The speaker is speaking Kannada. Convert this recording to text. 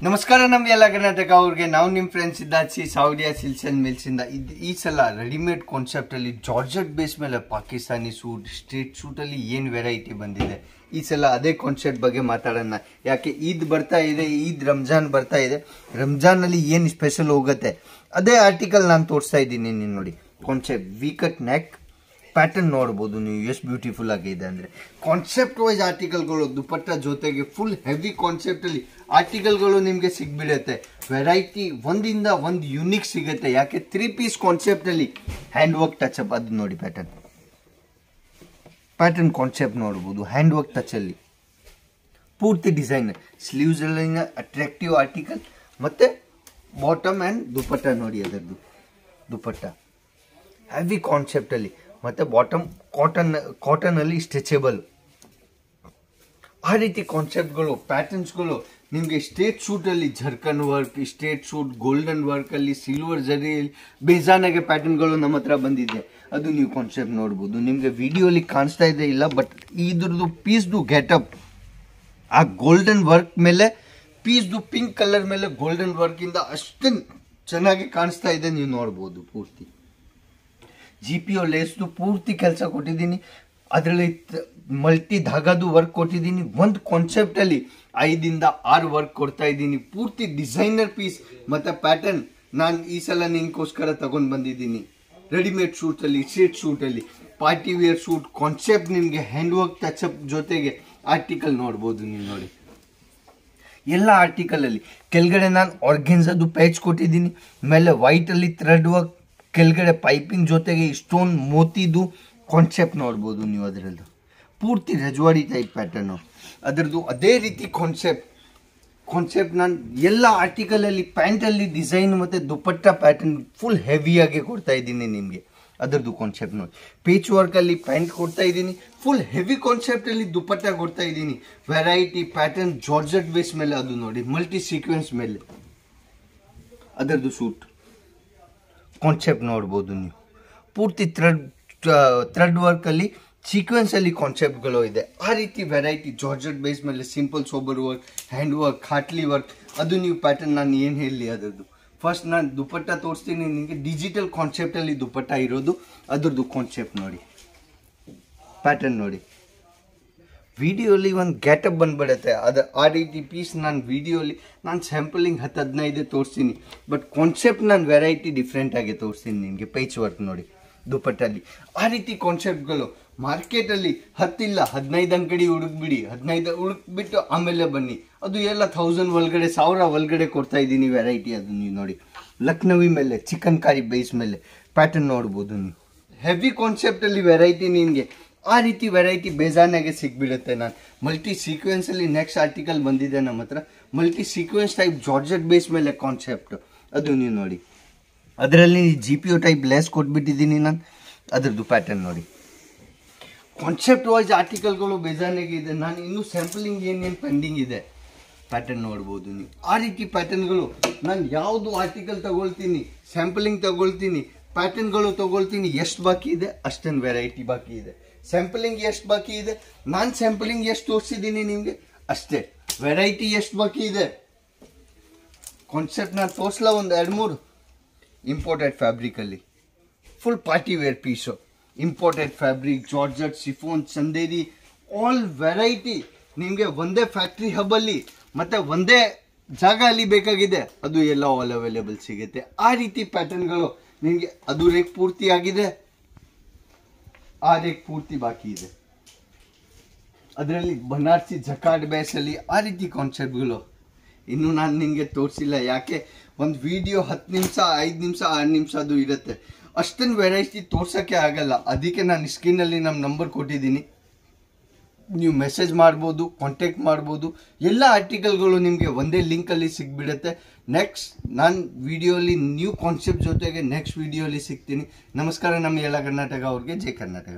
ನಮಸ್ಕಾರ ನಮ್ಗೆಲ್ಲ ಕರ್ನಾಟಕ ಅವ್ರಿಗೆ ನಾವು ನಿಮ್ಮ ಫ್ರೆಂಡ್ಸ್ ಇದ್ದಾಚಿ ಸೌಡಿಯಾ ಸಿಲ್ಕ್ಸ್ ಅಂಡ್ ಮಿಲ್ಸ್ ಇಂದ ಈ ಸಲ ರೆಡಿಮೇಡ್ ಕಾನ್ಸೆಪ್ಟ್ ಅಲ್ಲಿ ಜಾರ್ಜೆಟ್ ಬೇಸ್ ಮೇಲೆ ಪಾಕಿಸ್ತಾನಿ ಸೂಟ್ ಸ್ಟ್ರೀಟ್ ಸೂಟ್ ಅಲ್ಲಿ ಏನ್ ವೆರೈಟಿ ಬಂದಿದೆ ಈ ಸಲ ಅದೇ ಕಾನ್ಸೆಪ್ಟ್ ಬಗ್ಗೆ ಮಾತಾಡೋಣ ಯಾಕೆ ಈದ್ ಬರ್ತಾ ಇದೆ ಈದ್ ರಂಜಾನ್ ಬರ್ತಾ ಇದೆ ರಂಜಾನ್ ಅಲ್ಲಿ ಏನ್ ಸ್ಪೆಷಲ್ ಹೋಗುತ್ತೆ ಅದೇ ಆರ್ಟಿಕಲ್ ನಾನು ತೋರಿಸ್ತಾ ಇದ್ದೀನಿ ನೀವು ನೋಡಿ concept V cut neck pattern ನೋಡಬಹುದು ನೀವು ಎಷ್ಟು ಬ್ಯೂಟಿಫುಲ್ ಆಗಿದೆ ಅಂದ್ರೆ ಕಾನ್ಸೆಪ್ಟ್ ವೈಸ್ ಆರ್ಟಿಕಲ್ಗಳು ದುಪಟ್ಟ ಜೊತೆಗೆ ಫುಲ್ ಹೆವಿ ಕಾನ್ಸೆಪ್ಟ್ ಅಲ್ಲಿ ಆರ್ಟಿಕಲ್ಗಳು ನಿಮಗೆ ಸಿಗ್ಬಿಡುತ್ತೆ ವೆರೈಟಿ ಒಂದಿಂದ ಒಂದು ಯುನಿಕ್ ಸಿಗುತ್ತೆ ಯಾಕೆ 3 ಪೀಸ್ ಕಾನ್ಸೆಪ್ಟ್ ಅಲ್ಲಿ ಹ್ಯಾಂಡ್ ವರ್ಕ್ ಟಚ್ ಅಪ್ ಅದು ನೋಡಿ ಪ್ಯಾಟರ್ನ್ ಕಾನ್ಸೆಪ್ಟ್ ನೋಡಬಹುದು ಹ್ಯಾಂಡ್ ವರ್ಕ್ ಟಚ್ ಅಲ್ಲಿ ಪೂರ್ತಿ ಡಿಸೈನ್ ಸ್ಲೀವ್ಸ್ ಅಲ್ಲಿ ಅಟ್ರಾಕ್ಟಿವ್ ಆರ್ಟಿಕಲ್ ಮತ್ತೆ ಬಾಟಮ್ ಅಂಡ್ ದುಪಟ್ಟ ನೋಡಿ ಅದರದ್ದು ದುಪಟ್ಟ ಹೆವಿ ಕಾನ್ಸೆಪ್ಟ್ ಅಲ್ಲಿ ಮತ್ತೆ ಬಾಟಮ್ ಕಾಟನ್ ಅಲ್ಲಿ ಸ್ಟ್ರೆಚಬಲ್ ಆ ರೀತಿ ಕಾನ್ಸೆಪ್ಟ್ಗಳು ಪ್ಯಾಟರ್ನ್ಸ್ಗಳು ನಿಮಗೆ ಸ್ಟೇಟ್ ಸೂಟ್ ಅಲ್ಲಿ zircon work state suit golden work ಅಲ್ಲಿ ಸಿಲ್ವರ್ ಜರಿಯಲ್ಲಿ ಬೇಜಾನಾಗೆ ಪ್ಯಾಟರ್ನ್ಗಳು ನಮ್ಮ ಹತ್ರ ಬಂದಿದೆ ಅದು ನೀವು ಕಾನ್ಸೆಪ್ಟ್ ನೋಡ್ಬೋದು ನಿಮಗೆ ವಿಡಿಯೋಲಿ ಕಾಣಿಸ್ತಾ ಇದೆ ಇಲ್ಲ ಬಟ್ ಇದ್ರದ್ದು ಪೀಸ್ದು ಗೆಟಪ್ ಆ ಗೋಲ್ಡನ್ ವರ್ಕ್ ಮೇಲೆ ಪೀಸ್ದು ಪಿಂಕ್ ಕಲರ್ ಮೇಲೆ ಗೋಲ್ಡನ್ ವರ್ಕ್ ಇಂದ ಅಷ್ಟು ಚೆನ್ನಾಗಿ ಕಾಣಿಸ್ತಾ ಇದೆ ನೀವು ನೋಡ್ಬೋದು ಪೂರ್ತಿ GPO ಲೇಸ್ದು ಪೂರ್ತಿ ಕೆಲಸ ಕೊಟ್ಟಿದ್ದೀನಿ ಅದರಲ್ಲಿ ಮಲ್ಟಿ ಧಾಗಾದು ವರ್ಕ್ ಕೊಟ್ಟಿದ್ದೀನಿ ಒಂದು ಕಾನ್ಸೆಪ್ಟ್ ಅಲ್ಲಿ 5 ಇಂದ 6 ವರ್ಕ್ ಕೊಡ್ತಾ ಇದ್ದೀನಿ ಪೂರ್ತಿ ಡಿಸೈನರ್ ಪೀಸ್ ಮತ್ತೆ ಪ್ಯಾಟರ್ನ್ ನಾನು ಈ ಸಲ ನಿನ್ಗೋಸ್ಕರ ತಗೊಂಡು ಬಂದಿದ್ದೀನಿ ರೆಡಿಮೇಡ್ ಸೂಟ್ ಅಲ್ಲಿ ಸ್ಟ್ರೀಟ್ ಸೂಟ್ ಅಲ್ಲಿ ಪಾರ್ಟಿ ವೇರ್ ಸೂಟ್ ಕಾನ್ಸೆಪ್ಟ್ ನಿಮಗೆ ಹ್ಯಾಂಡ್ ವರ್ಕ್ ಟಚ್ ಅಪ್ ಜೊತೆಗೆ ಆರ್ಟಿಕಲ್ ನೋಡ್ಬೋದು ನೀವು ನೋಡಿ ಎಲ್ಲ ಆರ್ಟಿಕಲ್ ಅಲ್ಲಿ ಕೆಳಗಡೆ ನಾನು ಆರ್ಗೆನ್ಜಾದು ಪ್ಯಾಚ್ ಕೊಟ್ಟಿದ್ದೀನಿ ಮೇಲೆ ವೈಟ್ ಅಲ್ಲಿ ಥ್ರೆಡ್ ವರ್ಕ್ ಕೆಳಗಡೆ ಪೈಪಿಂಗ್ ಜೊತೆಗೆ ಸ್ಟೋನ್ ಮೋತಿದು ಕಾನ್ಸೆಪ್ಟ್ ನೋಡ್ಬೋದು ನೀವು ಅದರದ್ದು ಪೂರ್ತಿ ರಜವಾಡಿ ಟೈಪ್ ಪ್ಯಾಟರ್ನು ಅದರದ್ದು ಅದೇ ರೀತಿ ಕಾನ್ಸೆಪ್ಟ್ ನಾನು ಎಲ್ಲ ಆರ್ಟಿಕಲ್ ಅಲ್ಲಿ ಪ್ಯಾಂಟ್ ಅಲ್ಲಿ ಡಿಸೈನ್ ಮತ್ತೆ ದುಪಟ್ಟ ಪ್ಯಾಟರ್ನ್ ಫುಲ್ ಹೆವಿಯಾಗಿ ಕೊಡ್ತಾ ಇದ್ದೀನಿ ನಿಮಗೆ ಅದರದ್ದು ಕಾನ್ಸೆಪ್ಟ್ ನೋಡಿ ಪೇಚ್ ವರ್ಕ್ ಅಲ್ಲಿ ಪ್ಯಾಂಟ್ ಕೊಡ್ತಾ ಇದ್ದೀನಿ ಫುಲ್ ಹೆವಿ ಕಾನ್ಸೆಪ್ಟ್ ಅಲ್ಲಿ ದುಪಟ್ಟ ಕೊಡ್ತಾ ಇದ್ದೀನಿ ವೆರೈಟಿ ಪ್ಯಾಟರ್ನ್ ಜಾರ್ಜೆಟ್ ಬೇಸ್ ಮೇಲೆ ಅದು ನೋಡಿ ಮಲ್ಟಿ ಸೀಕ್ವೆನ್ಸ್ ಮೇಲೆ ಅದರದ್ದು ಸೂಟ್ ಕಾನ್ಸೆಪ್ಟ್ ನೋಡ್ಬೋದು ನೀವು ಪೂರ್ತಿ ಥ್ರೆಡ್ ವರ್ಕ್ ಅಲ್ಲಿ ಸೀಕ್ವೆನ್ಸ್ ಅಲ್ಲಿ ಕಾನ್ಸೆಪ್ಟ್ಗಳು ಇದೆ ಆ ರೀತಿ ವೆರೈಟಿ ಜಾರ್ಜೆಟ್ ಬೇಸ್ ಮೇಲೆ simple sober work hand work ಹಾಟ್ಲಿ ವರ್ಕ್ ಅದು ನೀವು ಪ್ಯಾಟರ್ನ್ ನಾನು ಏನು ಹೇಳಲಿ ಅದರದ್ದು ಫಸ್ಟ್ ನಾನು ದುಪಟ್ಟ ತೋರಿಸ್ತೀನಿ ನಿಮಗೆ ಡಿಜಿಟಲ್ ಕಾನ್ಸೆಪ್ಟ್ ಅಲ್ಲಿ ದುಪಟ್ಟ ಇರೋದು ಅದರದ್ದು ಕಾನ್ಸೆಪ್ಟ್ ನೋಡಿ ಪ್ಯಾಟರ್ನ್ ನೋಡಿ ವಿಡಿಯೋಲಿ ಒಂದು ಗ್ಯಾಟಪ್ ಬಂದ್ಬಿಡುತ್ತೆ ಅದು ಆ ರೀತಿ ಪೀಸ್ ನಾನು ವಿಡಿಯೋಲಿ ನಾನು ಸ್ಯಾಂಪಲಿಂಗ್ 10-15 ತೋರಿಸ್ತೀನಿ ಬಟ್ ಕಾನ್ಸೆಪ್ಟ್ ನಾನು ವೆರೈಟಿ ಡಿಫ್ರೆಂಟ್ ಆಗಿ ತೋರಿಸ್ತೀನಿ ನಿಮಗೆ ಪೇಚ್ ವರ್ಕ್ ನೋಡಿ ದುಪಟ್ಟಲ್ಲಿ ಆ ರೀತಿ ಕಾನ್ಸೆಪ್ಟ್ಗಳು ಮಾರ್ಕೆಟಲ್ಲಿ 10 ಇಲ್ಲ 15 ಅಂಗಡಿ ಹುಡುಕ್ಬಿಡಿ 15 ಹುಡುಕ್ಬಿಟ್ಟು ಆಮೇಲೆ ಬನ್ನಿ ಅದು ಎಲ್ಲ 1000 ಒಳಗಡೆ 1000 ಒಳಗಡೆ ಕೊಡ್ತಾ ಇದ್ದೀನಿ ವೆರೈಟಿ ಅದು ನೀವು ನೋಡಿ ಲಕ್ನವಿ ಮೇಲೆ ಚಿಕನ್ ಕಾರಿ ಬೇಸ್ ಮೇಲೆ ಪ್ಯಾಟರ್ನ್ ನೋಡ್ಬೋದು ನೀವು ಹೆವಿ ಕಾನ್ಸೆಪ್ಟಲ್ಲಿ ವೆರೈಟಿ ನಿಮಗೆ ಆ ರೀತಿ ವೆರೈಟಿ ಬೇಜಾನಾಗೆ ಸಿಗ್ಬಿಡುತ್ತೆ ನಾನು ಮಲ್ಟಿ ಸೀಕ್ವೆನ್ಸ್ ಅಲ್ಲಿ ನೆಕ್ಸ್ಟ್ ಆರ್ಟಿಕಲ್ ಬಂದಿದೆ ನಮ್ಮ ಹತ್ರ multi sequence type georgette base ಮೇಲೆ ಕಾನ್ಸೆಪ್ಟ್ ಅದು ನೀವು ನೋಡಿ ಅದರಲ್ಲಿ GPO ಟೈಪ್ ಲೆಸ್ ಕೊಟ್ಬಿಟ್ಟಿದ್ದೀನಿ ನಾನು ಅದರದ್ದು ಪ್ಯಾಟರ್ನ್ ನೋಡಿ ಕಾನ್ಸೆಪ್ಟ್ ವೈಸ್ ಆರ್ಟಿಕಲ್ಗಳು ಬೇಜಾನಾಗೆ ಇದೆ ನಾನು ಇನ್ನೂ ಸ್ಯಾಂಪಲಿಂಗ್ ಏನೇನು ಪೆಂಡಿಂಗ್ ಇದೆ ಪ್ಯಾಟರ್ನ್ ನೋಡ್ಬೋದು ನೀವು ಆ ರೀತಿ ಪ್ಯಾಟರ್ನ್ಗಳು ನಾನು ಯಾವುದು ಆರ್ಟಿಕಲ್ ತಗೊಳ್ತೀನಿ ಸ್ಯಾಂಪಲಿಂಗ್ ತಗೊಳ್ತೀನಿ ಪ್ಯಾಟರ್ನ್ಗಳು ತಗೊಳ್ತೀನಿ ಎಷ್ಟು ಬಾಕಿ ಇದೆ ಅಷ್ಟೊಂದು ವೆರೈಟಿ ಬಾಕಿ ಇದೆ ಸ್ಯಾಂಪಲಿಂಗ್ ಎಷ್ಟು ಬಾಕಿ ಇದೆ ನಾನು ಸ್ಯಾಂಪಲಿಂಗ್ ಎಷ್ಟು ತೋರಿಸಿದ್ದೀನಿ ನಿಮಗೆ ಅಷ್ಟೇ ವೆರೈಟಿ ಎಷ್ಟು ಬಾಕಿ ಇದೆ ಕಾನ್ಸೆಪ್ಟ್ ನಾನು ತೋರಿಸಲ್ಲ ಒಂದು 2-3 ಇಂಪೋರ್ಟೆಡ್ ಫ್ಯಾಬ್ರಿಕಲ್ಲಿ full party wear piece imported fabric georgette chiffon Chanderi all variety ನಿಮಗೆ ಒಂದೇ ಫ್ಯಾಕ್ಟ್ರಿ ಹಬ್ಬಲ್ಲಿ ಮತ್ತೆ ಒಂದೇ ಜಾಗ ಅಲ್ಲಿ ಬೇಕಾಗಿದೆ ಅದು ಎಲ್ಲ ಆಲ್ ಅವೈಲೇಬಲ್ ಸಿಗುತ್ತೆ ಆ ರೀತಿ ಪ್ಯಾಟರ್ನ್ಗಳು ನಿಮಗೆ ಅದು ರೇಕ್ ಪೂರ್ತಿ ಆಗಿದೆ ಆ ರೇಕ್ ಪೂರ್ತಿ ಬಾಕಿ ಇದೆ ಅದರಲ್ಲಿ ಬನಾರಸಿ ಜಕಾರ್ಡ್ ಬೇಸಲ್ಲಿ ಆ ರೀತಿ ಕಾನ್ಸೆಪ್ಟ್ಗಳು ಇನ್ನು ನಾನು ನಿಮಗೆ ತೋರಿಸಿಲ್ಲ ಯಾಕೆ ಒಂದು ವಿಡಿಯೋ 10 ನಿಮಿಷ 5 ನಿಮಿಷ 6 ನಿಮಿಷ ಅದು ಇರುತ್ತೆ ಅಷ್ಟೊಂದು ವೆರೈಟಿ ತೋರ್ಸೋಕ್ಕೆ ಆಗಲ್ಲ ಅದಕ್ಕೆ ನಾನು ಸ್ಕ್ರೀನಲ್ಲಿ ನಮ್ಮ ನಂಬರ್ ಕೊಟ್ಟಿದ್ದೀನಿ ನೀವು ಮೆಸೇಜ್ ಮಾಡ್ಬೋದು ಕಾಂಟ್ಯಾಕ್ಟ್ ಮಾಡ್ಬೋದು ಎಲ್ಲ ಆರ್ಟಿಕಲ್ಗಳು ನಿಮಗೆ ಒಂದೇ ಲಿಂಕಲ್ಲಿ ಸಿಗ್ಬಿಡುತ್ತೆ ನೆಕ್ಸ್ಟ್ ನಾನು ವಿಡಿಯೋಲಿ ನ್ಯೂ ಕಾನ್ಸೆಪ್ಟ್ ಜೊತೆಗೆ ನೆಕ್ಸ್ಟ್ ವಿಡಿಯೋಲಿ ಸಿಗ್ತೀನಿ ನಮಸ್ಕಾರ ನಮ್ಮ ಎಲ್ಲ ಕರ್ನಾಟಕ ಅವ್ರಿಗೆ ಜೈ ಕರ್ನಾಟಕ